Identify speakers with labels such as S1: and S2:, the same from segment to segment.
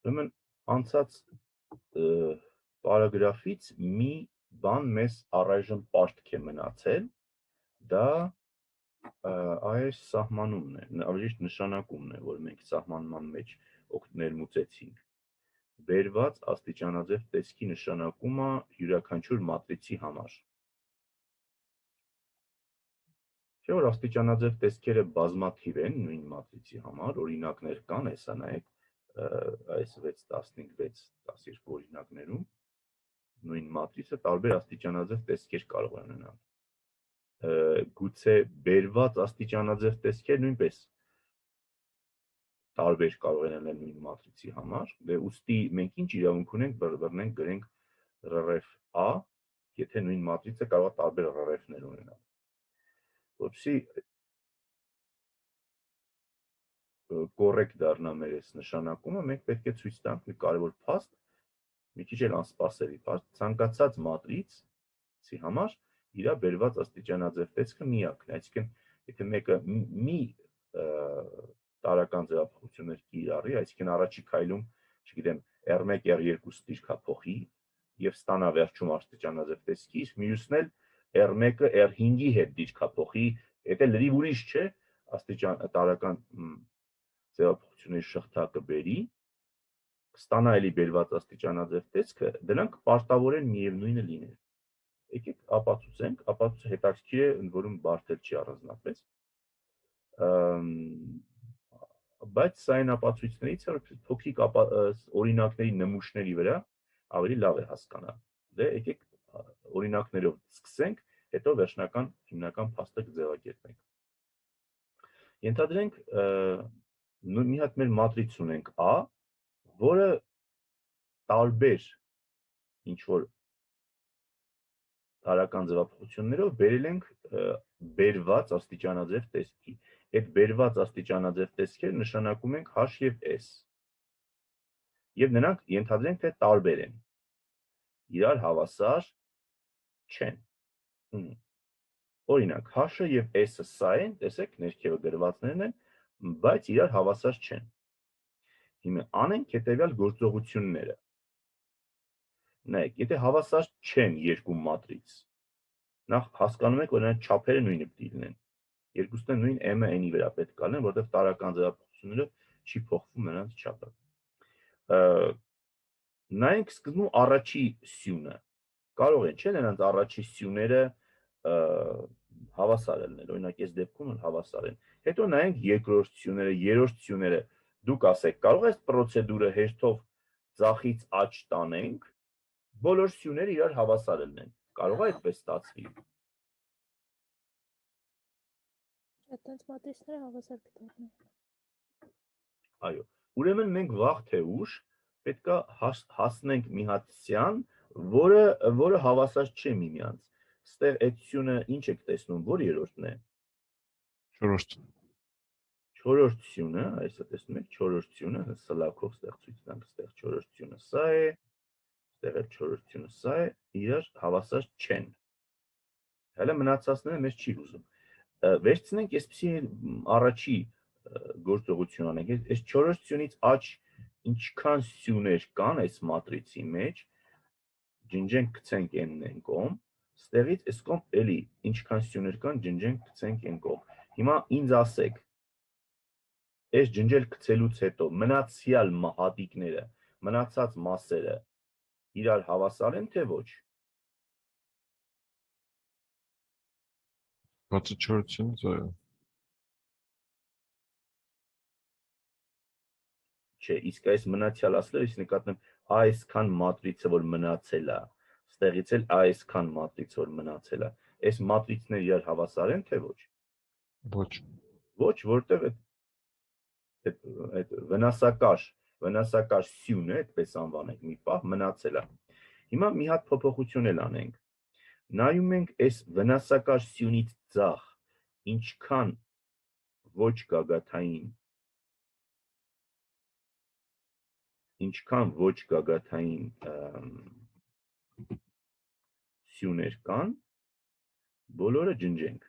S1: Ուրեմն անցած պարագրաֆից մի բան մեզ առայժմ պարտք է մնացել, դա այս սահմանումն է, ավելի ճիշտ նշանակումն է, որ մենք սահմանման մեջ ներմուծեցինք։ Բերված աստիճանաձև տեսքի նշանակումը յուրաքանչյուր մատրիցի համար։ Չէ՞ որ աստիճանաձև տեսքերը բազմաթիվ են նույն մատրիցի համար, օրինակներ կան, հեսա նայեք այս 6, 15, 6, 12 օրինակներում նույն մատրիցը տարբեր աստիճանաձև տեսքեր կարող է ունենալ։ Գուցե բերված աստիճանաձև տեսքեր նույնպես տարբեր կարող են լինել նույն մատրիցի համար, դե ուստի մենք ինչ իրավունք ունենք բռնենք գրենք RRF A, եթե նույն մատրիցը կարող է տարբեր RRF-ներ ունենալ։ Որպեսզի կոռեկտ դառնա մեր այս նշանակումը, մենք պետք է ցույց տանք մի կարևոր փաստ, մի քիչ էլ անսպասելի փաստ, ցանկացած մատրիցի համար իր բերված աստիճանաձև տեսքը միակն է, այսինքն եթե մեկը մի տարրական ձևափոխություններ կիրառի, այսինքն առաջի քայլում, չգիտեմ, R1, R2 դիրքա փոխի եւ ստանա վերջում աստիճանաձև տեսքի, իսկ մյուսն էլ R1-ը R5-ի հետ դիրքա փոխի, եթե լրիվ ուրիշ չէ, տարրական ձևափոխությունների շղթա կբերի, կստանա էլի բերված աստիճանաձև տեսքը, դրանք պարտավոր են միևնույնը լինել։ Եկեք ապացուցենք, ապացույցը հետաքրքիր է, ընդ որում բարդ չի առանձնապես։ Բայց սա այն ապացույցներից է, որ փոքրիկ օրինակների նմուշների վրա ավելի լավ է հասկանալ։ Դե եկեք օրինակներով սկսենք, հետո վերջնական հիմնական փաստը կձևակերպենք։ Ենթադրենք մի հատ մեր մատրից ունենք A, որը տարբեր ինչ-որ տարրական ձևափոխություններով բերել ենք բերված աստիճանաձև տեսքի։ Այդ բերված աստիճանաձև տեսքերը նշանակում ենք H եւ S։ Եվ նրանք ենթադրենք, թե տարբեր են։ Իրար հավասար չեն։ Օրինակ, H-ը եւ S-ը սա են, տեսեք, ներքևը գրվածներն են, բայց իրար հավասար չեն։ Հիմա անենք հետևյալ գործողությունները։ Նայեք, եթե հավասար չեն երկու մատրից, նախ հասկանում եք, որ նրանց չափերը նույնը պիտի լինեն։ Երկուսն էլ նույն m-ը n-ի վրա պետք է լինեն, որովհետև տարրական ձևափոխություններով չի փոխվում նրանց չափը։ Նայենք սկզբում առաջի սյունը։ Կարող են, չէ՞, նրանց առաջի սյուները հավասար լինել, օրինակ այս դեպքում հավասար են։ Հետո նայենք երկրորդ սյուները, երրորդ սյուները։ Դուք ասեք, կարող է այս պրոցեդուրը հերթով ձախից աջ տանենք, բոլոր սյուները իրար հավասար լինեն։ Կարող է այդպես ստացվի։
S2: Այդտենց մատրիցները հավասար կդառնան։
S1: Այո, ուրեմն մենք վաղ թե ուշ պետք է հասնենք մի հատ սյան, որը հավասար չէ միմյանց։ Ստեղ այդ սյունը ինչ եք տեսնում, որ երրորդն է։ Չորրորդ սյունը, այսա տեսնում եք, չորրորդ սյունը, սլաքով ստեղ ցույց տանք, ստեղ չորրորդ սյունը սա է, ստեղ էլ չորրորդ սյունը սա է, իրար հավասար չեն։ Հələ մնացածները մեզ չի հուզում։ Վերցնենք այսպեսի առաջի գործողություն անենք, այս չորրորդ սյունից աջ ինչքան սյուներ կան այս մատրիցի մեջ, ջնջենք գցենք n-ն կողմ, ստեղից այս կողմ էլի ինչքան սյուներ կան, ջնջենք գցենք n կողմ։ Հիմա ինձ ասեք, այս ջնջել գցելուց հետո մնացյալ հատիկները, մնացած մասերը իրար հավասար են, թե ոչ։
S3: Բացի չորրորդից, այո։
S1: Չէ, իսկ այս մնացյալ ասելով ես նկատում եմ այսքան մատրիցը, որ մնացել է, ստեղից էլ այսքան մատրից, որ մնացել է, այս մատրիցները իրար հավասար են, թե ոչ։
S3: Ոչ։
S1: Ոչ, որտեղ այդ վնասակար սյունը, այդպես անվանենք, մի պահ մնացել է։ Հիմա մի հատ փոփոխություն էլ անենք։ Նայում ենք այս վնասակար սյունից ձախ ինչքան ոչ գագաթային սյուներ կան, բոլորը ջնջենք։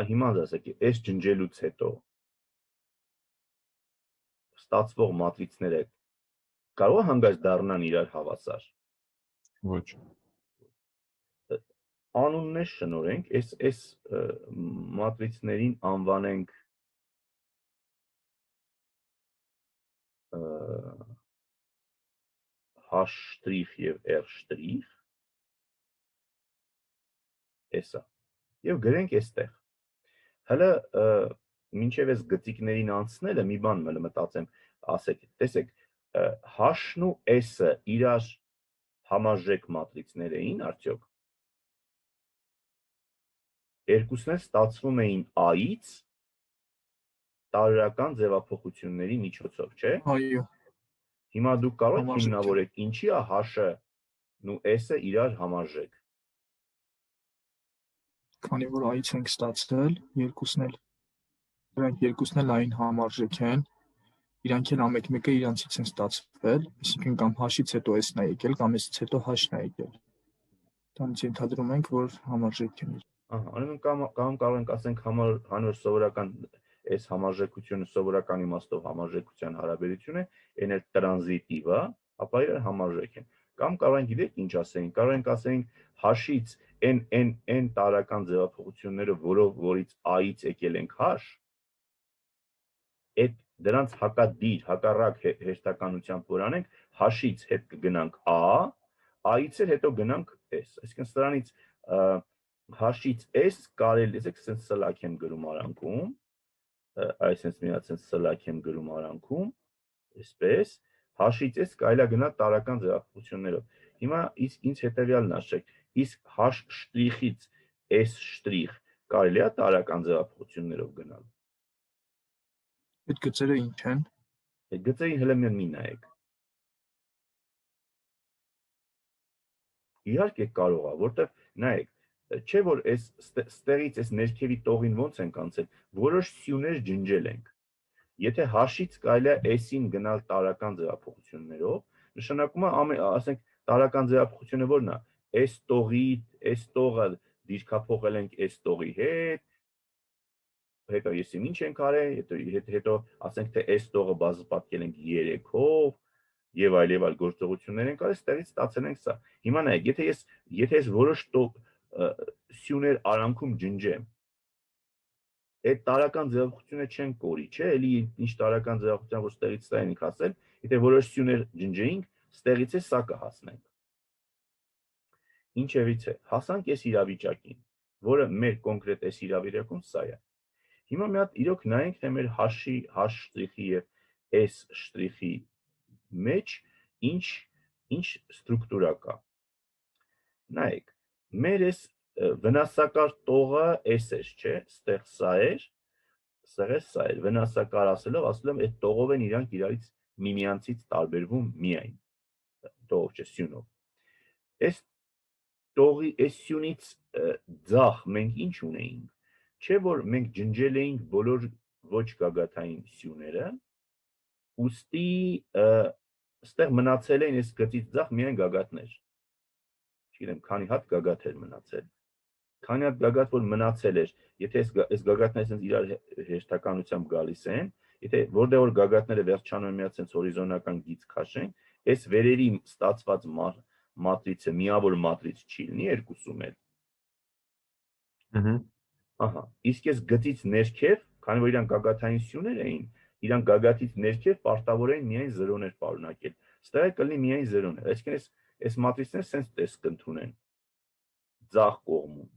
S1: հիմա ասեք, այս ջնջելուց հետո ստացվող մատրիցները կարող է հանգած դառնան իրար հավասար։
S3: Ոչ։
S1: Անուններ շնորհենք, այս մատրիցներին անվանենք H' եւ R', էսա։ Եվ գրենք այստեղ։ Հələ մինչև այս գծիկներին անցնելը մի բան մտածեմ, ասեք, տեսեք, H-ն ու S-ը իրար համարժեք մատրիցներ էին արդյոք։ Երկուսն էլ ստացվում էին A-ից տարրական ձևափոխությունների միջոցով, չէ՞։
S4: Այո,
S1: Հիմա դուք կարող եք
S4: Համարժեք են։
S1: հիմնավորեք ինչի է H-ը ու S-ը իրար համարժեք։
S4: քանի որ այից ենք ստացել, դրանք երկուսն էլ այն համարժեք են, իրանք էլ ամեկ-մեկը իրանցից են ստացվել, այսինքն կամ h-ից հետո s-ն է եկել, կամ s-ից հետո h-ն է եկել։ Դրանից ենթադրում ենք, որ համարժեք են։
S1: Ուրեմն կամ կարող ենք ասենք հանրօր սովորական այս համարժեքությունը սովորական իմաստով համարժեքության հարաբերություն է, այն էլ տրանզիտիվ է, ապա իրար համարժեք են։ Կամ կարող ենք գիտեք ինչ ասենք, կարող ենք ասենք h-ից n տարրական ձևափոխությունները, որից a-ից եկել ենք h, այդ դրանց հակադիր, հակառակ հերթականությամբ որ անենք, h-ից հետ կգնանք a, a-ից էլ հետո գնանք s, այսինքն սրանից h-ից s կարելի է sense սլաք եմ գրում արանքում, այսպես միած sense սլաք եմ գրում արանքում, այսպես, h-ից s կարելի է գնալ տարրական ձևափոխություններով։ Հիմա իսկ ինձ հետևյալն ասեք, իսկ h'-ից s' կարելի է տարրական ձևափոխություններով գնալ։
S4: Այդ գծերը ինչ են։
S1: Այդ գծերին հələ մի նայեք։ Իհարկե կարող է, որտեղ նայեք, չէ որ ստեղից այս ներքևի տողին ոնց ենք անցել, որոշ սյուներ ջնջել ենք։ Եթե h-ից կարելի է s-ին գնալ տարրական ձևափոխություններով, նշանակում է ասենք տարրական ձևափոխությունը որն է, s տողը դիրքափոխել ենք s տողի հետ, հետո եսիմ ինչ ենք արել, հետո ասենք թե s տողը բազմապատկել ենք 3-ով, եւ այլ գործողություններ ենք արել, ստեղից ստացել ենք սա։ Հիմա նայեք, եթե ես որոշ սյուներ արանքում ջնջեմ, այդ տարրական ձևափոխությունը չեն կորի, չէ՞, էլի ինչ տարրական ձևափոխության որ ստեղից սա ենք հասել, եթե որոշ սյուներ ջնջեինք, ստեղից է սա կհասնենք։ Ինչևից է, հասանք այս իրավիճակին, որը մեր կոնկրետ այս իրավիճակում սա է։ Հիմա մի հատ իրոք նայենք, թե մեր h'-ի եւ s'-ի մեջ ինչ ստրուկտուրա կա։ Նայեք, մեր այս վնասակար տողը s էր, չէ՞, ստեղ սա էր, սա էր, վնասակար ասելով այդ տողով են իրանք իրարից միմյանցից տարբերվում միայն, տողով չէ, սյունով։ Այս տողի այս սյունից ձախ մենք ինչ ունեինք, չէ որ մենք ջնջել էինք բոլոր ոչ գագաթային սյուները, ուստի ստեղ մնացել են այս գծից ձախ միայն գագաթներ։ Չգիտեմ, քանի հատ գագաթ էր մնացել։ Քանի հատ գագաթ որ մնացել էր, եթե այս գագաթները իրար հերթականությամբ գալիս են, եթե որտեղ որ գագաթները վերջանում են միած հորիզոնական գիծ քաշեն, այս վերերի ստացված մատրիցը միավոր մատրից չի լինի երկուսում էլ։ Ահա, իսկ այս գծից ներքև, քանի որ իրանք գագաթային սյուներ էին, իրանք գագաթից ներքև պարտավոր էին միայն 0-ներ պարունակել։ Ստեղ կլինի միայն 0-ներ, այսինքն այս մատրիցները sense տես կընդունեն ձախ կողմում։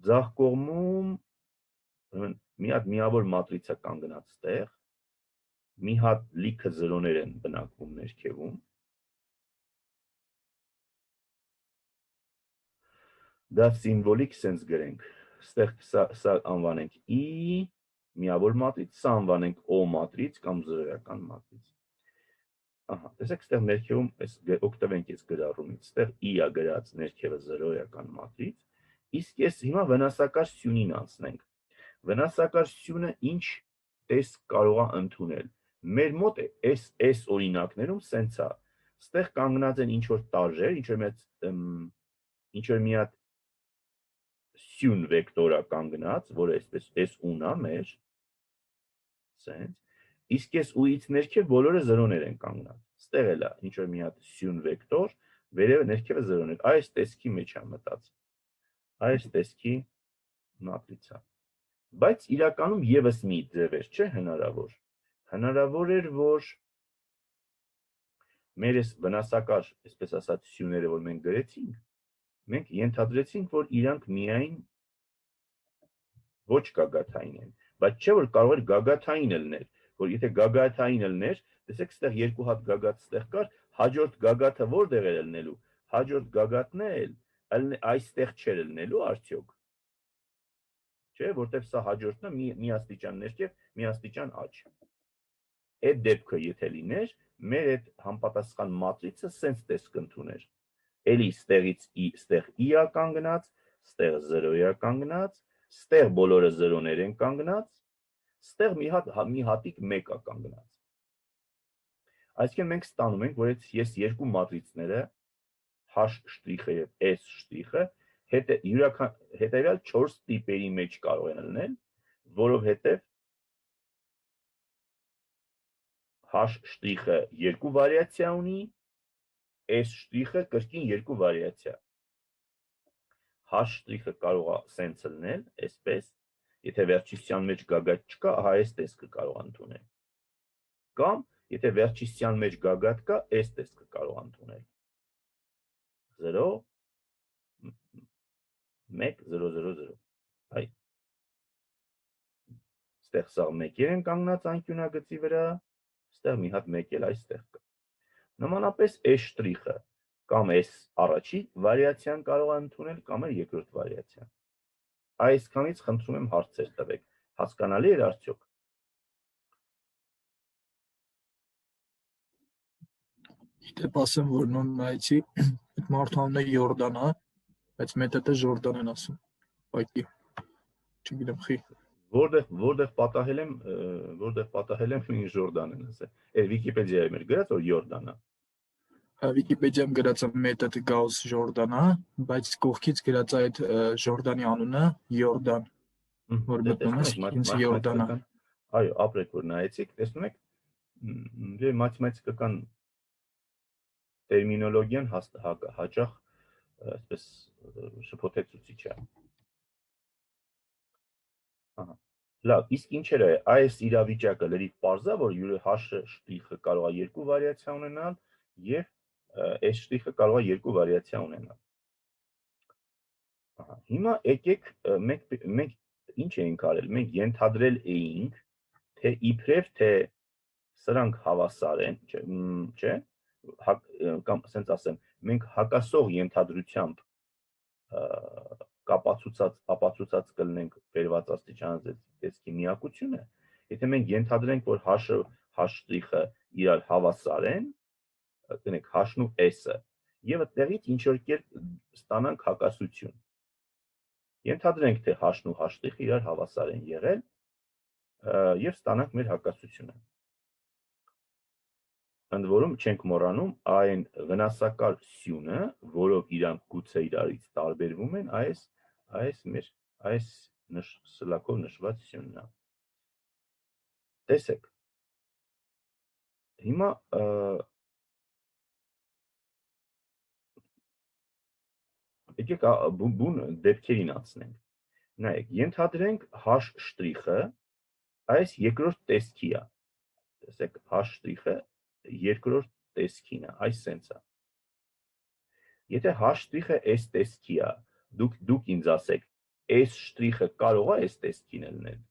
S1: Ձախ կողմում մի հատ միավոր մատրիցա կանգնած ստեղ, մի հատ լիքը 0-ներ են բնակվում ներքևում։ Դա սիմվոլիկ sense գրենք, ստեղ սա անվանենք I միավոր մատրից, սա անվանենք O մատրից կամ զրոյական մատրից։ Ահա, տեսեք, ստեղ ներքևում օգտվենք այս գրառումից, ստեղ I-ը գրած ներքևը զրոյական մատրից, իսկ ես հիմա վնասակար սյունին անցնենք։ Վնասակար սյունը ինչ տես կարող է ընդունել։ Մեր մոտ այս օրինակներում սենց է, ստեղ կանգնած են ինչ որ տարրեր, ինչ որ մի հատ սյուն վեկտորա կանգնած, որը այսպես այս ունա մեր, սենց, իսկ այս ու-ից ներքև բոլորը զրոներ են կանգնած, ստեղ էլ է ինչ-որ մի հատ սյուն վեկտոր, վերևը ներքևը զրոներ, այս տեսքի մեջ է մտած, այս տեսքի մատրիցա, բայց իրականում եւս մի ձև էր, չէ հնարավոր, հնարավոր էր, որ մեր այս վնասակար, այսպես ասած, սյուները, որ մենք գրեցինք, մենք ենթադրեցինք, որ իրանք միայն ոչ գագաթային են, բայց չէ որ կարող էր գագաթային լինել, որ եթե գագաթային լիներ, տեսեք, ստեղ երկու հատ գագաթ ստեղ կար, հաջորդ գագաթը որտեղ էր լինելու, հաջորդ գագաթն էլ այստեղ չէր լինելու արդյոք, չէ, որտեղ սա հաջորդն է մի աստիճան ներքև, մի աստիճան աջ, այդ դեպքը եթե լիներ, մեր այդ համապատասխան մատրիցը սենց տեսք կընդուներ, էլի ստեղից ստեղ ի-ա կանգնած, ստեղ 0-ա կանգնած, ստեղ բոլորը 0-ներ են կանգնած, ստեղ մի հատիկ 1-ա կանգնած։ Այսինքն մենք ստանում ենք, որ այս երկու մատրիցները H' եւ S' հետեւյալ 4 տիպերի մեջ կարող են լինել, որովհետեւ H' երկու վարիացիա ունի, S' կրկին երկու վարիացիա։ H' կարող է սենց լինել, այսպես, եթե վերջիսյան մեջ գագաթ չկա, ահա այս տեսքը կարող ընդունել։ Կամ եթե վերջիսյան մեջ գագաթ կա, այս տեսքը կարող ընդունել։ 0 1 0 0 0 այ ստեղ սա 1 են կանգնած անկյունագծի վրա, ստեղ մի հատ 1 էլ այստեղ կա։ Նմանապես S' կամ S առաջի վարիացիան կարող է ընդունել, կամ էլ երկրորդ վարիացիան։ Այսքանից խնդրում եմ հարցեր տվեք, հասկանալի էր արդյոք։
S4: Դեպ ասեմ, որ նույն նայեցի, այդ մարդու անունը Յորդան է, բայց մեթոդը Ժորդան են ասում։ Բայկի, չգիտեմ խի։
S1: Որտեղ պատահել եմ ինձ Ժորդան են ասել։ Այդ Վիկիպեդիայում էր գրած, որ Յորդան է։
S4: Վիկիպեդիայում գրած է մեթոդը Գաուս Ժորդան է, բայց կողքից գրած է այդ Ժորդանի անունը Յորդան, որ մտնում է ինձ Յորդան է։
S1: Այո, ապրեք որ նայեցիք, տեսնում եք, մաթեմատիկական տերմինոլոգիան հաճախ այսպես շփոթեցուցիչ է։ Ահա։ Լավ, իսկ ինչեր է, այս իրավիճակը լրիվ պարզ է, որ H' կարող է երկու վարիացիա ունենալ եւ S' կարող է երկու վարիացիա ունենալ։ Ահա, հիմա եկեք մենք ինչ էինք արել, մենք ենթադրել էինք, թե իբրև թե սրանք հավասար են, չէ՞, կամ ասենց ասեմ, մենք հակասող ենթադրությամբ ապացուցած կլինենք բերված աստիճանաձև տեսքի միակությունը, եթե մենք ենթադրենք, որ H' իրար հավասար են, կնեք H-ն ու S-ը, եւ այդտեղից ինչ որ կերպ ստանանք հակասություն։ Ենթադրենք, թե H-ն ու H' իրար հավասար են եղել, եւ ստանանք մեր հակասությունը։ Ընդ որում չենք մոռանում այն վնասակար սյունը, որով իրանք գուցե իրարից տարբերվում են, այս սլակով նշված սյունն է։ Տեսեք։ Հիմա եկեք բուն դեպքերին անցնենք։ Նայեք, ենթադրենք H' այս երկրորդ տեսքի է։ Տեսեք, H' երկրորդ տեսքին է, այս սենց է։ Եթե H' այս տեսքի է, դուք ինձ ասեք, S' կարող է այս տեսքին լինել։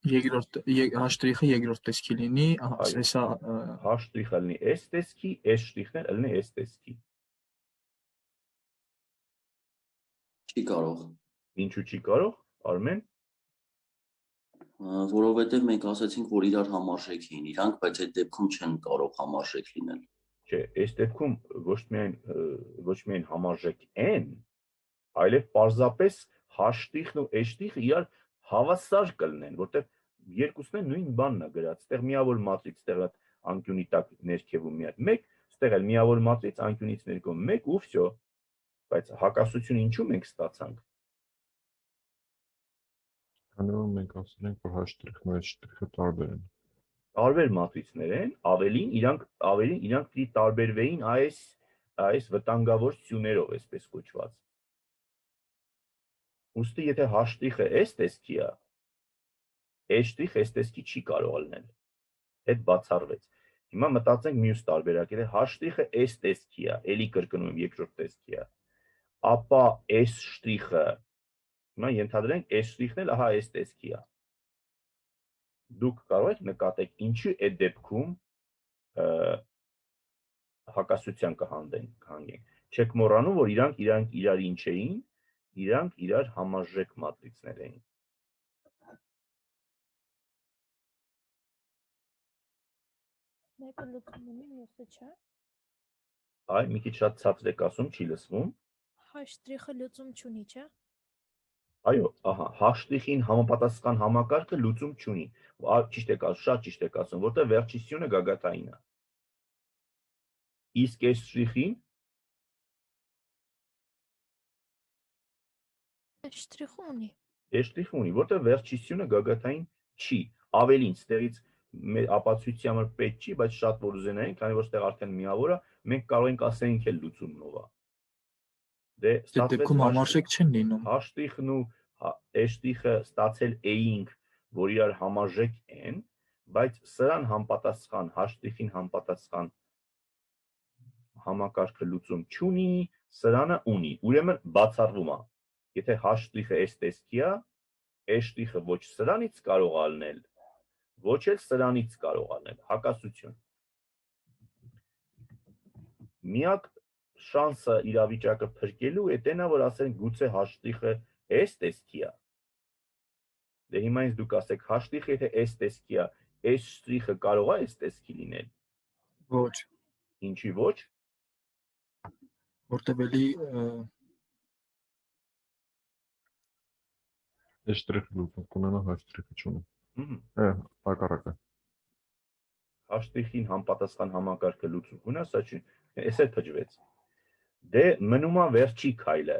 S4: H' երկրորդ տեսքի լինի, հեսա
S1: H' լինի այս տեսքի, S' լինի այս տեսքի։
S5: Չի կարող։
S1: Ինչու չի կարող, Արմեն։
S5: Որովհետև մենք ասացինք, որ իրար համարժեք էին իրանք, բայց այդ դեպքում չեն կարող համարժեք լինել։
S1: Չէ, այս դեպքում ոչ միայն համարժեք են, այլև պարզապես H'-ն ու S'-ն իրար հավասար կլինեն, որտեղ երկուսն են նույն բանն է գրած, այդտեղ միավոր մատրիքս, այդտեղ անկյունի տակ ներքևում մի հատ 1, Ստեղ էլ միավոր մատրից անկյունից ներկոմ 1 ու վсё։ Բայց հակասությունը ինչու մենք ստացանք։
S3: Քանի որ մենք ասել ենք, որ h'-ն ու h'-ը տարբեր են։
S1: Տարբեր մատրիցներ են, ավելին իրանք պիտի տարբերվեին այս վտանգավոր սյուներով, այսպես կոչված։ Ուստի եթե h'-ը այս տեսքի է, h' այս տեսքի չի կարող լինել։ Այդ բացառվեց։ Հիմա մտածենք մյուս տարբերակ, եթե h'-ը այս տեսքի է, էլի կրկնում եմ երկրորդ տեսքի է, ապա s'-ը, հիմա ենթադրենք s'-ն էլ ահա այս տեսքի է։ Դուք կարող եք նկատեք, ինչի այդ դեպքում հակասության կհանգենք։ Չեք մոռանում, որ իրանք իրար ինչ էին, իրանք իրար համարժեք մատրիցներ էին։
S2: Մեկը լուծում ունի, մյուսը չէ։
S1: Այ մի քիչ շատ ցածր եք ասում, չի լսվում։
S2: H'-ը լուծում չունի, չէ։
S1: Այո, ահա, h'-ին համապատասխան համակարգը լուծում չունի։ Ճիշտ եք ասում, շատ ճիշտ եք ասում, որտեղ վերջի սյունը գագաթային է։ Իսկ s'-ին
S2: H'-ը ունի։
S1: s' ունի, որտեղ վերջի սյունը գագաթային չի։ Ավելին, ստեղից ապացույցի համար պետք չի, բայց շատ որ ուզենային, քանի որ ստեղ արդեն միավոր է, մենք կարող ենք ասենք էլ լուծումնով է։ Դե
S4: Այդ դեպքում համարժեք չեն լինում։
S1: h'-ն ու h'-ը ստացել էինք, որ իրար համարժեք են, բայց սրան համապատասխան h'-ին համապատասխան համակարգը լուծում չունի, սրանը ունի։ Ուրեմն բացառվում է։ Եթե h'-ը այս տեսքի է, h'-ը ոչ սրանից կարող է լինել, ոչ էլ սրանից կարող է լինել, հակասություն։ Միակ շանսը իրավիճակը փրկելու էն է, որ ասենք գուցե h'-ը այս տեսքի է։ Դե հիմա ինձ դուք ասեք, h'-ը եթե այս տեսքի է, s'-ը կարող է այս տեսքի լինել։
S4: Ոչ,
S1: Ինչի ոչ։
S4: որտեղ էլի
S3: h'-ը լուծում կունենա, h'-ը չունի։ Հակառակը։
S1: H'-ին համապատասխան համակարգը լուծում ունի, սա չի, էս էլ փճվեց։ Դե մնում է վերջի քայլը։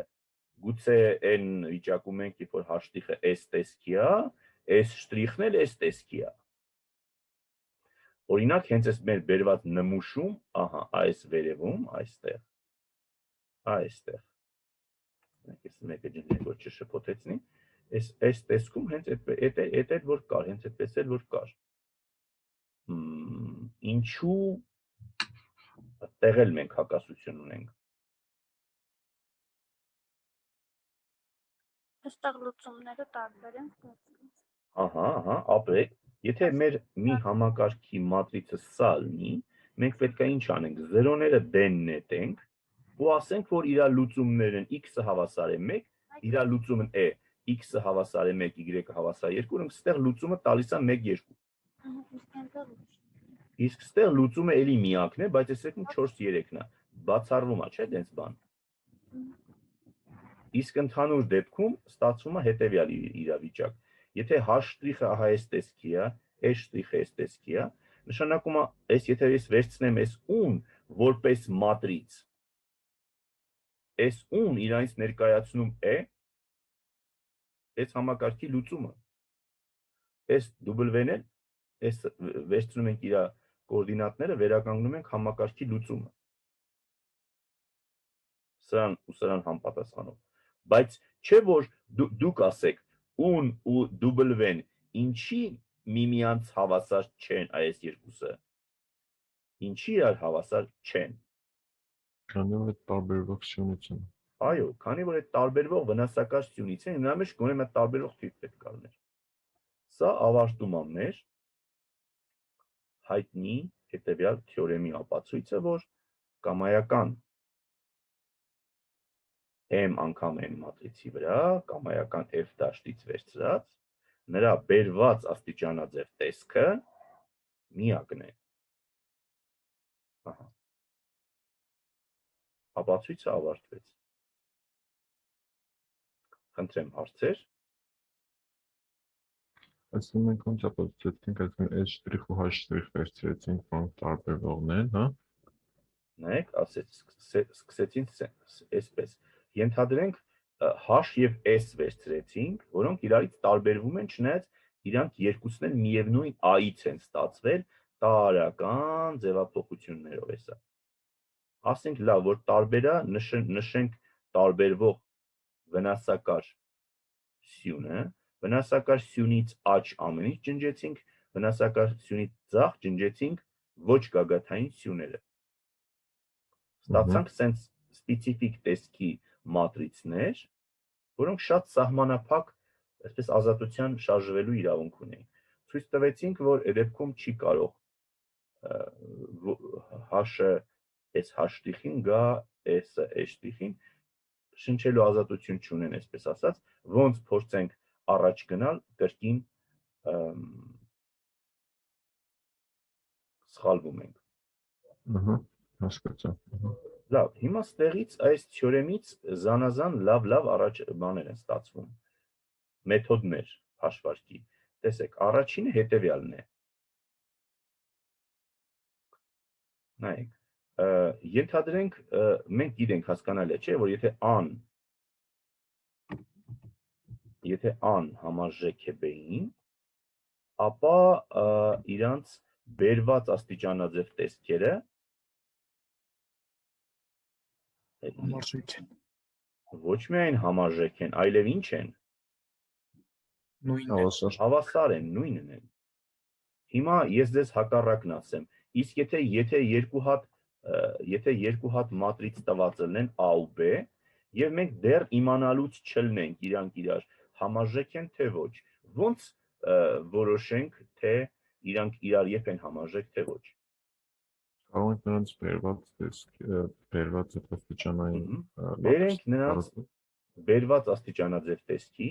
S1: Գուցե այն վիճակում ենք, երբ որ h'-ը այս տեսքի է, s'-ն էլ այս տեսքի է։ Օրինակ, հենց այս մեր բերված նմուշում, ահա, այս վերևում, այստեղ։ Մենք այս մեկը ջնջենք, որ չշփոթեցնի։ Այս տեսքում հենց այդ որ կար, հենց այդպես էլ որ կար։ Ինչու այդտեղ էլ մենք հակասություն ունենք։
S2: Այստեղ լուծումները տարբեր են ստացվում։
S1: Ահա, ապրեք, եթե մեր մի համակարգի մատրիցը սա լինի, մենք պետք է ինչ անենք, զերոները դեն նետենք ու ասենք, որ իր լուծումներն x-ը հավասար է 1, իր լուծումն է x-ը հավասար է 1, y-ը հավասար է 2, ուրեմն ստեղ լուծումը տալիս է 1 2։ Իսկ ստեղ լուծումը էլի միակն է, բայց այսինքն 4 3-ն է։ Բացառվում է, չէ՞ դենց բան։ Իսկ ընդհանուր դեպքում ստացվում է հետևյալ իրավիճակ։ Եթե h'-ը ահա այս տեսքի է, h'-ը այս տեսքի է, նշանակում է, եթե ես վերցնեմ այս ուն որպես մատրից, այս ուն իրանից ներկայացնում է այս համակարգի լուծումը։ Այս W-ն էլ, այս վերցնում ենք իր կոորդինատները, վերականգնում ենք համակարգի լուծումը։ Սրան ու սրան համապատասխանով։ Բայց չէ որ դուք ասեք, ուն ու W-ն ինչի միմյանց հավասար չեն այս երկուսը։ Ինչի իրար հավասար չեն։
S3: Քանի որ այդ տարբերվող սյունից են։
S1: Այո, քանի որ այդ տարբերվող վնասակար սյունից են, նրա մեջ գոնե մի տարբերվող թիվ պետք է լիներ։ Սա ավարտում է մեր հայտնի հետևյալ թեորեմի ապացույցը, որ կամայական m անգամ n մատրիցի վրա, կամայական f դաշտից վերցրած, նրա բերված աստիճանաձև տեսքը միակն է։ Ահա։ Ապացույցը ավարտվեց։ Խնդրեմ հարցեր։
S3: Այսինքն մենք ոնց ապացուցեցինք, այսինքն h' ու h' վերցրեցինք, որոնք տարբերվողն են, հա։
S1: Նայեք, սկսեցին այսպես։ Ենթադրենք H եւ S վերցրեցինք, որոնք իրարից տարբերվում են, չնայած իրանք երկուսն էլ միևնույն A-ից են ստացվել տարրական ձևափոխություններով էսա։ Ասենք լավ, որ տարբերա նշենք տարբերվող վնասակար սյունը, վնասակար սյունից աճ ամեն ինչ ջնջեցինք, վնասակար սյունից ձախ ջնջեցինք ոչ գագաթային սյուները։ Ստացանք սենց սպეციფიկ տեսքի մատրիցներ, որոնք շատ սահմանափակ, այսպես ազատության շարժվելու իրավունք ունեին։ Ցույց տվեցինք, որ այդ դեպքում չի կարող H-ը S H-ին գա S-ը H-ին շնչելու ազատություն չունեն, այսպես ասած, ոնց փորձենք առաջ գնալ կրկին սխալվում ենք։
S3: Հասկացա։
S1: Լավ, հիմա ստեղից այս թեորեմից զանազան լավ առաջ բաներ են ստացվում։ Մեթոդներ հաշվարկի։ Տեսեք, առաջինը հետևյալն է։ Նայեք, ենթադրենք մենք գիտենք հասկանալի է, չէ, որ եթե an համարժեք է B-ին, ապա իրանց բերված աստիճանաձև տեսքերը
S4: Համարժեք են։
S1: ոչ միայն համարժեք են, այլև ինչ են։
S4: Նույնն է։
S1: Հավասար են, նույնն են։ Հիմա ես ձեզ հակառակն ասեմ, իսկ եթե երկու հատ մատրից տված լինեն A ու B, եւ մենք դեռ իմանալուց չլինենք իրանք իրար համարժեք են թե ոչ, ոնց որոշենք, թե իրանք իրար երբ են համարժեք, թե ոչ։
S3: Կարող ենք նրանց բերված աստիճանային
S1: բերենք նրանց բերված աստիճանաձև տեսքի,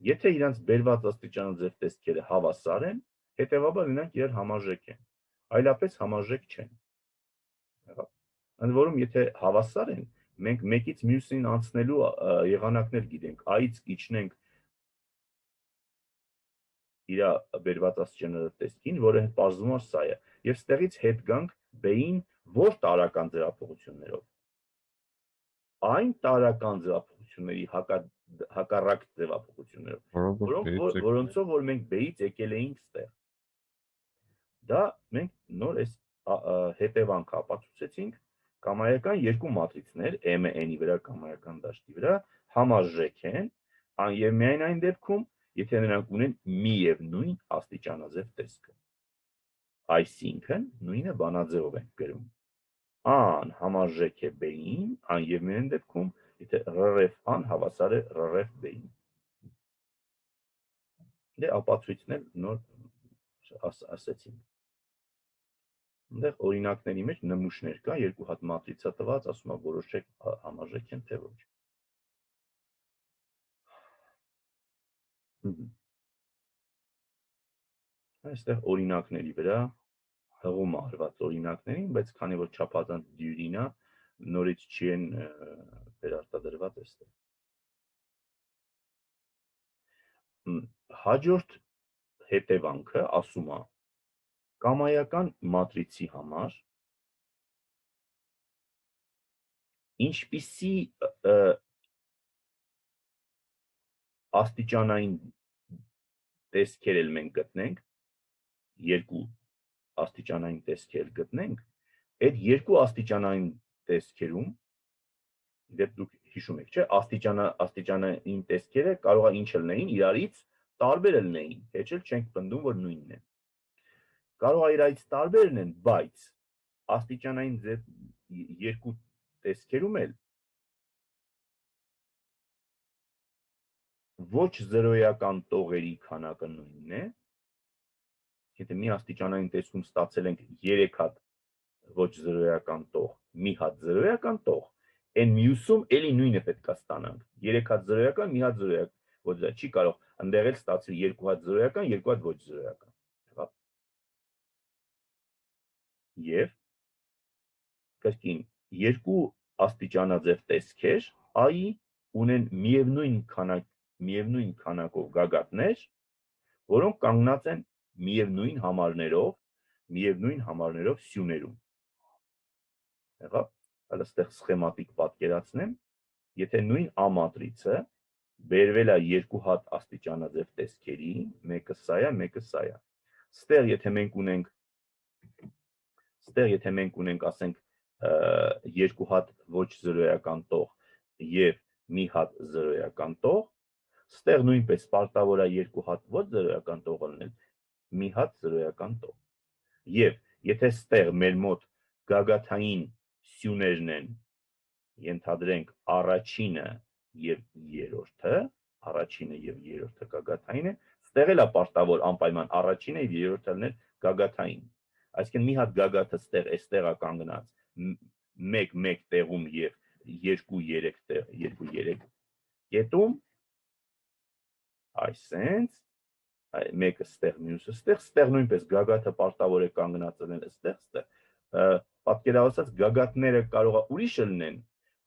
S1: եթե իրանց բերված աստիճանաձև տեսքերը հավասար են, հետևաբար նրանք իրար համարժեք են, այլապես համարժեք չեն։ Ընդ որում, եթե հավասար են, մենք մեկից մյուսին անցնելու եղանակներ գիտենք, A-ից իջնենք իր բերված աստիճանաձև տեսքին, որը պարզվում է սա է, եւ ստեղից հետ գանք B-ին որ տարական ձևափոխություններով։ Այն տարական ձևափոխությունների հակառակ ձևափոխություններով, որոնցով որ մենք B-ից եկել էինք ստեղ։ Դա մենք նոր այս հետևանքը ապացուցեցինք, կամայական երկու մատրիցներ M-ը N-ի վրա, կամայական դաշտի վրա համարժեք են, եւ միայն այն դեպքում, եթե նրանք ունեն միևնույն աստիճանաձև տեսքը։ Այսինքն նույնը բանաձևով ենք գրում։ An համարժեք է B-ին, այն եւ միայն դեպքում, եթե RF an հավասար է RF B-ին։ Դե ապացույցներ նոր ասեցինք։ Այնտեղ օրինակների մեջ նմուշներ կա, երկու հատ մատրիցա տված, ասում է որոշեք համարժեք են թե ոչ։ Այստեղ օրինակների վրա հղում արված օրինակներին, բայց քանի որ չափազանց դյուրին է, նորից չի են վերարտադրված այստեղ։ Հաջորդ հետևանքը ասում է կամայական մատրիցի համար ինչպիսի աստիճանային տեսքեր էլ մենք գտնենք, երկու աստիճանային տեսքեր գտնենք, այդ երկու աստիճանային տեսքերում, դեպ դուք հիշում եք, չէ, աստիճանային տեսքերը կարող է ինչ լինեին, իրարից տարբեր լինեին, հեչ էլ չենք պնդում, որ նույնն են։ Կարող է իրարից տարբեր լինեն, բայց աստիճանային երկու տեսքերում էլ ոչ զրոյական տողերի քանակը նույնն է, եթե մի աստիճանային տեսքում ստացել ենք 3 հատ ոչ զրոյական տող, մի հատ զրոյական տող, այն մյուսում էլի նույնը պետք է ստանանք, 3 հատ զրոյական, մի հատ զրոյական, ոչ դա չի կարող, ընդեղ էլ ստացվի 2 հատ զրոյական, 2 հատ ոչ զրոյական։ Եվ կրկին երկու աստիճանաձև տեսքեր A-ի ունեն միևնույն քանակով գագաթներ, որոնք կանգնած են միևնույն համարներով սյուներում։ Եղավ, հələ ստեղ սխեմատիկ պատկերացնեմ, եթե նույն A մատրիցը բերվել է երկու հատ աստիճանաձև տեսքերի, մեկը սա է, մեկը սա է։ Ստեղ եթե մենք ունենք, ասենք, երկու հատ ոչ զրոյական տող եւ մի հատ զրոյական տող, ստեղ նույնպես պարտավոր է երկու հատ ոչ զրոյական տող լինել, մի հատ զրոյական տող։ Եվ եթե ստեղ մեր մոտ գագաթային սյուներն են, ենթադրենք առաջինը եւ երրորդը գագաթային է, ստեղ էլ է պարտավոր անպայման առաջինը եւ երրորդը լինել գագաթային։ Այսինքն մի հատ գագաթը ստեղ էստեղ է կանգնած 1 տեղում եւ 2-3 կետում, այսենց, մեկը ստեղ, մյուսը ստեղ նույնպես գագաթը պարտավոր է կանգնած լինել ստեղ, պատկերացած գագաթները կարող է ուրիշը լինեն,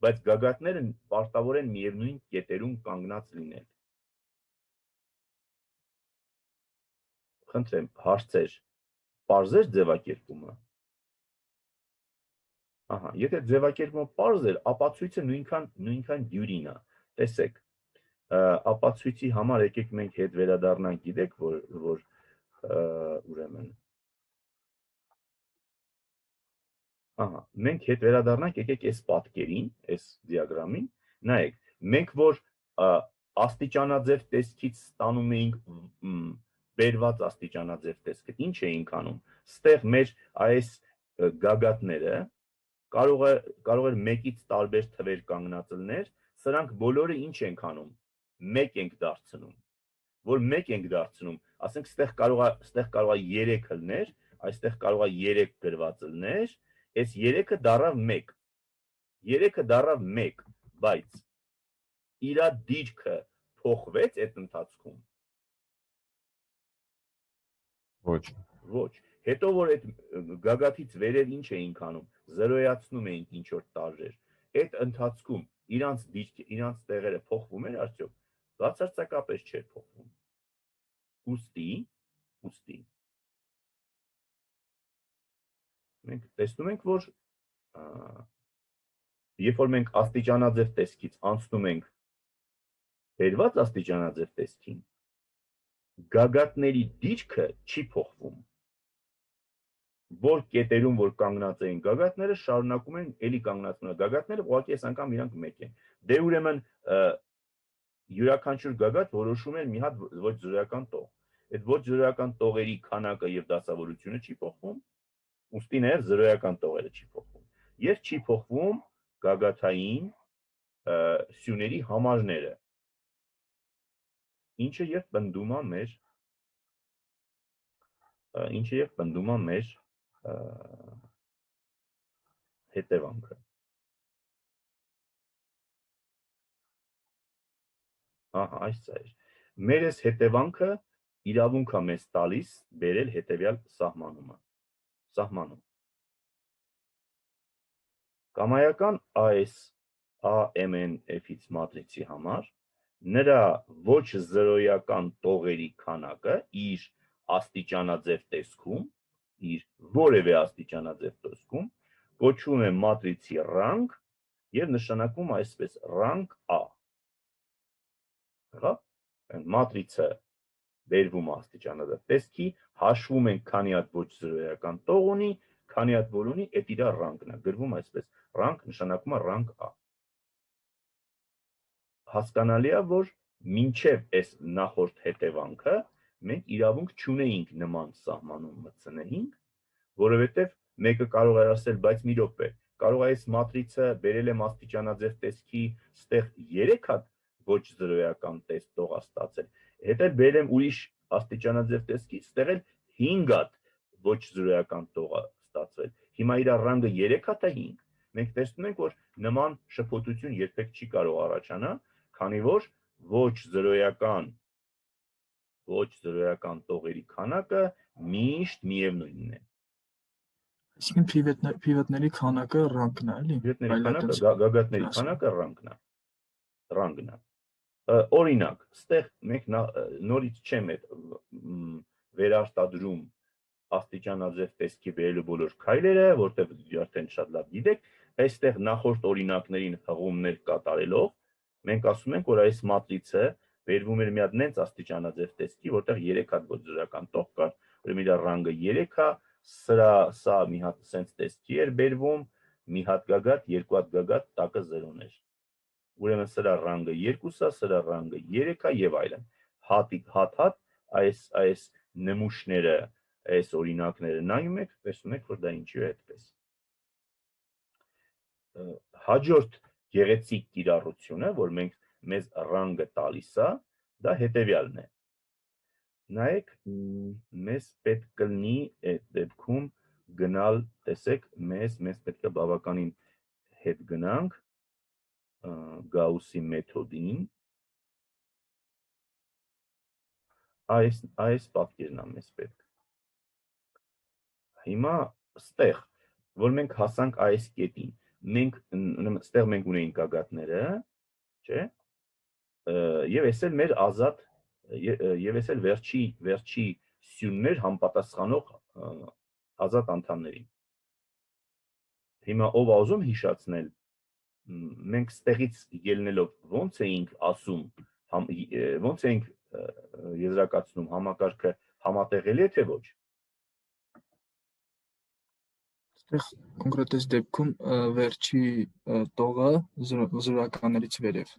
S1: բայց գագաթները պարտավոր են միևնույն կետերում կանգնած լինել։ Խնդրեմ, հարցեր, պարզ էր ձևակերպումը։ Ահա, եթե ձևակերպումը պարզ էր, ապացույցը նույնքան դյուրին է։ Տեսեք, ապացույցի համար եկեք մենք հետ վերադառնանք, գիտեք, որ ուրեմն Ահա, մենք հետ վերադառնանք, եկեք այս պատկերին, այս դիագրամին, նայեք, մենք որ աստիճանաձև տեսքից ստանում էինք բերված աստիճանաձև տեսքը, ինչ էինք անում։ Ստեղ մեր այս գագաթները կարող էր մեկից տարբեր թվեր կանգնած լինել, սրանք բոլորը ինչ ենք անում, մեկ ենք դարձնում, որ մեկ ենք դարձնում, ասենք ստեղ կարող է 3 լիներ, այստեղ կարող է 3 գրված լիներ, այս 3-ը դառավ 1, 3-ը դառավ 1, բայց իր դիրքը փոխվեց այդ ընթացքում։ Ոչ։ Հետո որ այդ գագաթից վերև ինչ էինք անում, զրոյացնում էինք ինչ որ տարրեր։ Այդ ընթացքում իրանց տեղերը փոխվում էր արդյոք, բացարձակապես չէր փոխվում։ Ուստի մենք տեսնում ենք, որ երբ որ մենք աստիճանաձև տեսքից անցնում ենք բերված աստիճանաձև տեսքին, գագաթների դիրքը չի փոխվում։ Որ կետերում որ կանգնած էին գագաթները, շարունակում են էլի կանգնած մնալ գագաթները, ուղղակի այս անգամ իրանք մեկ են։ Դե ուրեմն յուրաքանչյուր գագաթ որոշում էր մի հատ ոչ զրոյական տող։ Այդ ոչ զրոյական տողերի քանակը եւ դասավորությունը չի փոխվում, ուստի նաեւ զրոյական տողերը չի փոխվում։ Եվ չի փոխվում գագաթային սյուների համարները, ինչը եւ պնդում է մեր հետևանքը։ Ահա, այս է։ Մեր այս հետևանքը իրավունք է մեզ տալիս բերել հետևյալ սահմանում։ Կամայական AS AMNF-ից մատրիցի համար նրա ոչ զրոյական տողերի քանակը իր աստիճանաձև տեսքում, իր որևէ աստիճանաձև տեսքում կոչվում է մատրիցի ռանգ եւ նշանակվում այսպես ռանգ A։ Հա՞, մատրիցը բերվում աստիճանաձև տեսքի, հաշվում են քանի հատ ոչ զրոյական տող ունի, քանի հատ որ ունի, այդ իր ռանգն է, գրվում այսպես, ռանգ նշանակում է ռանգ A։ Հասկանալի է, որ մինչև այս նախորդ հետևանքը մենք իրավունք չունեինք նման սահմանում մտցնեինք, որովհետև մեկը կարող է ասել, բայց մի րոպե, կարող է այս մատրիցը բերել եմ աստիճանաձև տեսքի, ստեղ 3 հատ ոչ զրոյական տող է ստացել, հետո բերել եմ ուրիշ աստիճանաձև տեսքի, ստեղ էլ 5 հատ ոչ զրոյական տող է ստացվել։ Հիմա իր ռանգը 3 հատ է 5։ Մենք տեսնում ենք, որ նման շփոթություն երբեք չի կարող առաջանալ, քանի որ ոչ զրոյական տողերի քանակը միշտ միևնույնն է։
S4: Այսինքն պիվոտների քանակը ռանգն է, էլի։
S1: Գագաթների քանակը ռանգն է։ Օրինակ, ստեղ մենք նորից չեմ վերարտադրում աստիճանաձև տեսքի բերելու բոլոր քայլերը, որտեղ արդեն շատ լավ գիտեք, այստեղ նախորդ օրինակներին հղումներ կատարելով մենք ասում ենք, որ այս մատրիցը վերվում էր մի հատ նենց աստիճանաձև տեսքի, որտեղ 3 հատ ոճրական տող կար, ուրեմն իր ռանգը 3 է, սա մի հատ սենց տեսքի էր վերվում, մի հատ գագաթ, երկու հատ գագաթ, տակը 0-ներ։ Ուրեմն սրա ռանգը 2 է, սրա ռանգը 3 է եւ այլն։ Հատ այս նմուշները, այս օրինակները նայում եք, տեսնում եք, որ դա ինչի է այդպես։ Հաջորդ գեղեցիկ կիրառությունը, որ մեզ ռանգը տալիս է, դա հետևյալն է։ Նայեք, մեզ պետք կլինի այդ դեպքում գնալ, տեսեք, մեզ պետք է բավականին հետ գնանք Գաուսի մեթոդին, այս պատկերն է մեզ պետք։ Հիմա ստեղ, որ մենք հասանք այս կետին, ստեղ մենք ունեինք գագաթները, չէ, և ես էլ մեր ազատ, և ես էլ վերջի սյուններ համապատասխանող ազատ անդամներին։ Հիմա ով ուզում հիշացնել, մենք ստեղից ելնելով ոնց էինք ասում, ոնց էինք եզրակացնում համակարգը համատեղելի է թե ոչ։
S4: Այստեղ կոնկրետ այս դեպքում վերջի տողը զրոյականներից վերև։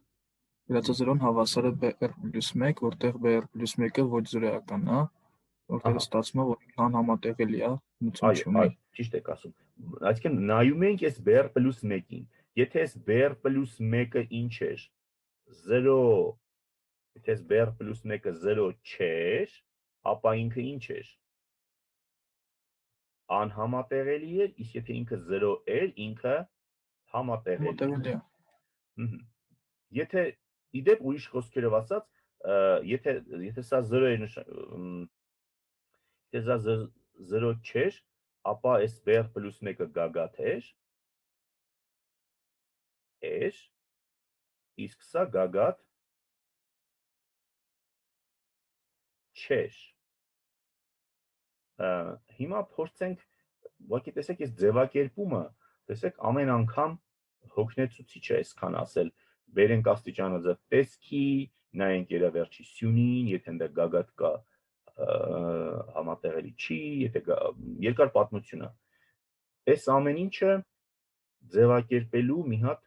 S4: Վերածազրոն հավասար է BR+1, որտեղ BR+1-ը ոչ զրոյական է, որտեղ ստացվում է, որ անհամատեղելի է, նույնություն չունի։
S1: Այո, ճիշտ եք ասում։ Այսինքն նայում ենք այս BR+1-ին։ Եթե այս BR+1-ը ինչ էր, 0, եթե այս BR+1-ը 0 չէր, ապա ինքը ինչ էր։ Անհամատեղելի էր, իսկ եթե ինքը 0 էր, ինքը համատեղելի է։ Եթե իդեպ ուրիշ խոսքերով ասած, եթե սա 0 էր, եթե սա 0 չէր, ապա այս BR+1-ը գագաթ էր, իսկ սա գագաթ չէր։ Հիմա փորձենք, ուղղակի տեսեք, այս ձևակերպումը, տեսեք, ամեն անգամ հոգնեցուցիչ է այսքան ասել, բերենք աստիճանաձև տեսքի, նայենք երավերջի սյունին, եթե դա գագաթ կա, համատեղելի չի, եթե երկար պատմություն է։ Այս ամեն ինչը ձևակերպելու մի հատ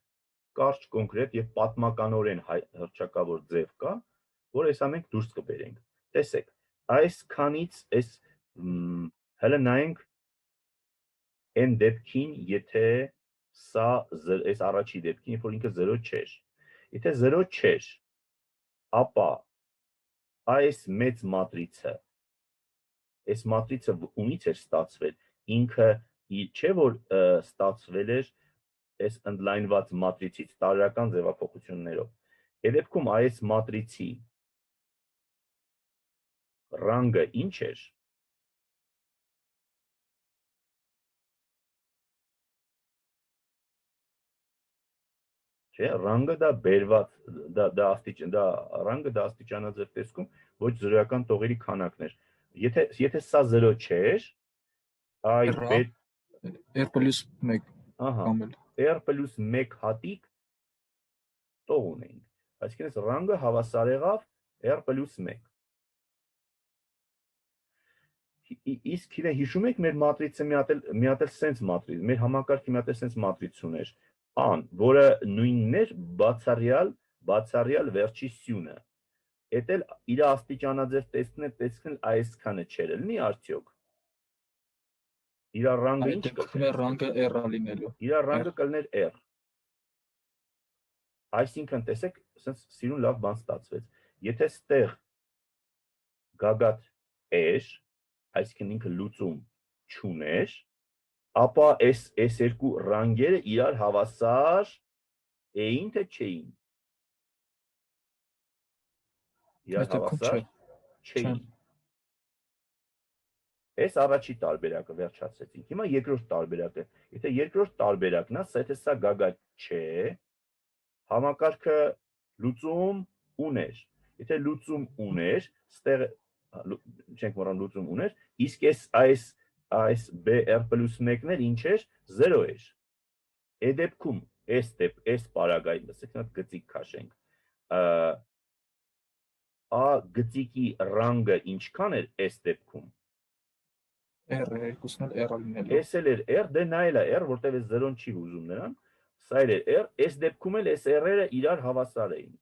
S1: կարճ կոնկրետ եւ պատմականորեն հռչակավոր ձև կա, որ հեսա մենք դուրս կբերենք։ Տեսեք, այսքանից հələ նայենք այն դեպքին, եթե սա այս առաջի դեպքին, երբ որ ինքը 0 չէր։ Եթե 0 չէր, ապա այս մեծ մատրիցը, այս մատրիցը ումից էր ստացվել, ինքը չէ որ ստացվել էր այս ընդլայնված մատրիցից տարրական ձևափոխություններով։ Այդ դեպքում այս մատրիցի ռանգը ինչ էր։ Չէ, ռանգը դա բերված, ռանգը դա աստիճանաձև տեսքում ոչ զրոյական տողերի քանակն էր։ Եթե սա 0 չէր,
S4: R+1
S1: R+1 հատիկ տող ունեինք, այսինքն այս ռանգը հավասար եղավ R+1։ Իսկ հիշում եք մեր մատրիցը մի հատ էլ սենց մատրից, մեր համակարգի մի հատ էլ սենց մատրից ուներ, ան, որը նույնն էր բացառյալ վերջի սյունը։ Էդ էլ իր աստիճանաձև տեսքն այսքանը չէր լինի արդյոք։ Իր ռանգը ինչ կլներ։
S4: Ռանգը R-ը լինելու։
S1: Իր ռանգը կլներ R։ Այսինքն տեսեք, սենց սիրուն լավ բան ստացվեց։ Եթե ստեղ գագաթ էր, այսինքն ինքը լուծում չուներ, ապա այս երկու ռանգերը իրար հավասար էին թե չէին։ Իրար հավասար չէին։ Այս առաջի տարբերակը վերջացրեցինք։ Հիմա երկրորդ տարբերակը։ Եթե երկրորդ տարբերակն է, եթե սա գագաթ չէ, համակարգը լուծում ուներ։ Եթե լուծում ուներ, ստեղ չենք մոռանում լուծում ուներ, իսկ այս BR+1-ն էր ինչ էր 0 էր։ Է դեպքում այս պարագայում, ասենք նա գծիկ քաշենք, a գծիկի ռանգը ինչքան էր այս դեպքում։
S4: R երկուսն էլ R-ը լինելու։
S1: S էլ էր R, դե նա էլ է R, որտեղ այս 0-ն չի հուզում նրան, սա էլ էր R, այս դեպքում էլ այս R-երը իրար հավասար էին։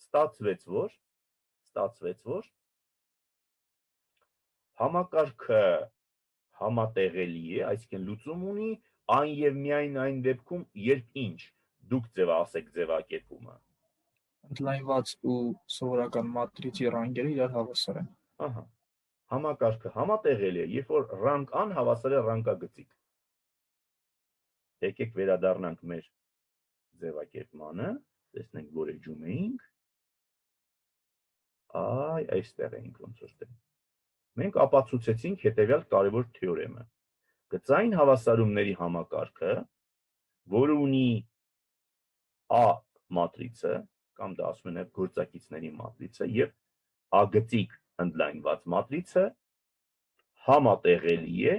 S1: Ստացվեց, որ համակարգը համատեղելի է, այսինքն լուծում ունի այն եւ միայն այն դեպքում, երբ ինչ, դուք ասեք ձևակերպումը։
S4: Ընդլայնված ու սովորական մատրիցի ռանգերը իրար հավասար են։
S1: Ահա։ Համակարգը համատեղելի է, երբ որ ռանգ ան հավասար է ռանգագծիկ։ Եկեք վերադառնանք մեր ձևակերպմանը, տեսնենք որ էջում էինք։ Այ, այստեղ էինք ոնց որ տեղ։ Մենք ապացուցեցինք հետևյալ կարևոր թեորեմը։ Գծային հավասարումների համակարգը, որը ունի A մատրիցը, կամ դա ասում են գործակիցների մատրիցը եւ ագծիկ ընդլայնված մատրիցը համատեղելի է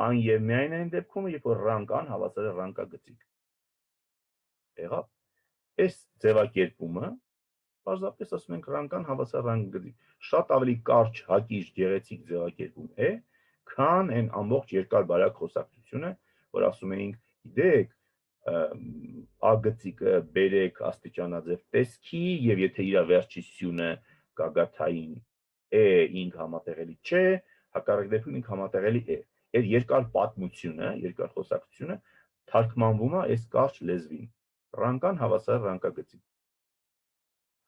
S1: այն եւ միայն այն դեպքում, երբ որ ռանգ ան հավասար է ռանգագծիկ։ Եղավ։ Այս ձևակերպումը պարզապես ասում ենք ռանգ ան հավասար ռանգագծիկ։ Շատ ավելի կարճ, հակիրճ, գեղեցիկ ձևակերպում է, քան այն ամբողջ երկար բարակ խոսակցությունը, որ ասում էինք, գիտեք, ագծիկը բերեք աստիճանաձև տեսքի եւ եթե իր վերջի սյունը գագաթային է ինք համատեղելի չէ, հակառակ դեպքում ինք համատեղելի է։ Այդ երկար պատմությունը, երկար խոսակցությունը թարգմանվում է այս կարճ լեզվին։ Ռանգան հավասար ռանգագծիկ։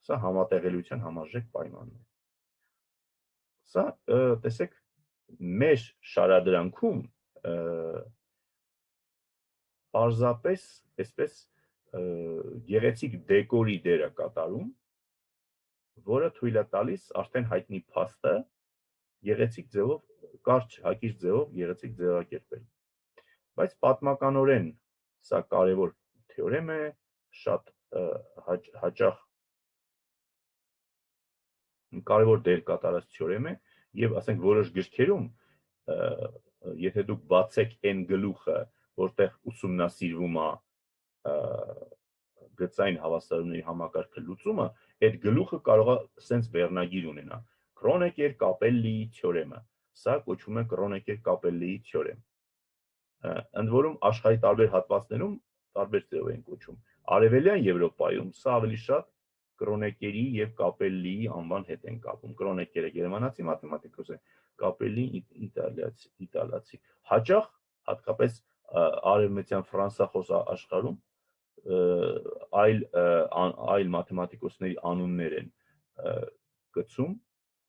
S1: Սա համատեղելիության համարժեք պայմանն է։ Սա տեսեք մեր շարադրանքում պարզապես այսպես գեղեցիկ դեկորի դեր է կատարում, որը թույլ է տալիս արդեն հայտնի փաստը գեղեցիկ ձևով, կարճ հակիրճ ձևով գեղեցիկ ձևակերպել։ Բայց պատմականորեն սա կարևոր թեորեմ է, շատ հաճախ կարևոր դեր կատարած թեորեմ է եւ ասենք որոշ գրքերում եթե դուք բացեք այն գլուխը, որտեղ ուսումնասիրվում է գծային հավասարումների համակարգը լուծումը, այդ գլուխը կարող է սենց վերնագիր ունենա Քրոնեկեր-Կապելլիի թեորեմը։ Սա կոչվում է Քրոնեկեր-Կապելլիի թեորեմ։ Ընդ որում աշխարհի տարբեր հատվածներում տարբեր ձևով են կոչվում։ Արևելյան Եվրոպայում սա ավելի շատ Քրոնեկերի եւ Կապելլիի անվան հետ են կապում։ Քրոնեկերը գերմանացի մաթեմատիկոս է, Կապելլին իտալացի։ Հաճախ հատկապես արևմտյան ֆրանսախոս աշխարհում այլ մաթեմատիկոսների անուններ են գծում,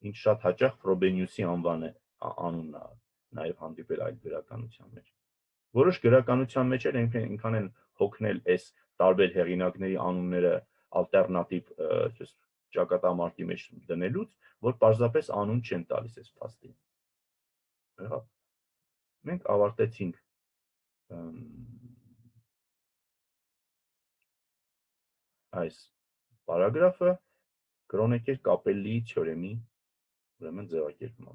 S1: ինչ շատ հաճախ Ֆրոբենիուսի անվան է անունն է նաև հանդիպել այլ գրականության մեջ։ Որոշ գրականության մեջ էլ ինքան են հոգնել այս տարբեր հեղինակների անունները ալտերնատիվ ճակատամարտի մեջ դնելուց, որ պարզապես անուն չեն տալիս այս փաստին։ Եղավ։ Մենք ավարտեցինք այս պարագրաֆը Քրոնեկեր-Կապելլիի թեորեմի ուրեմն ձևակերպումը։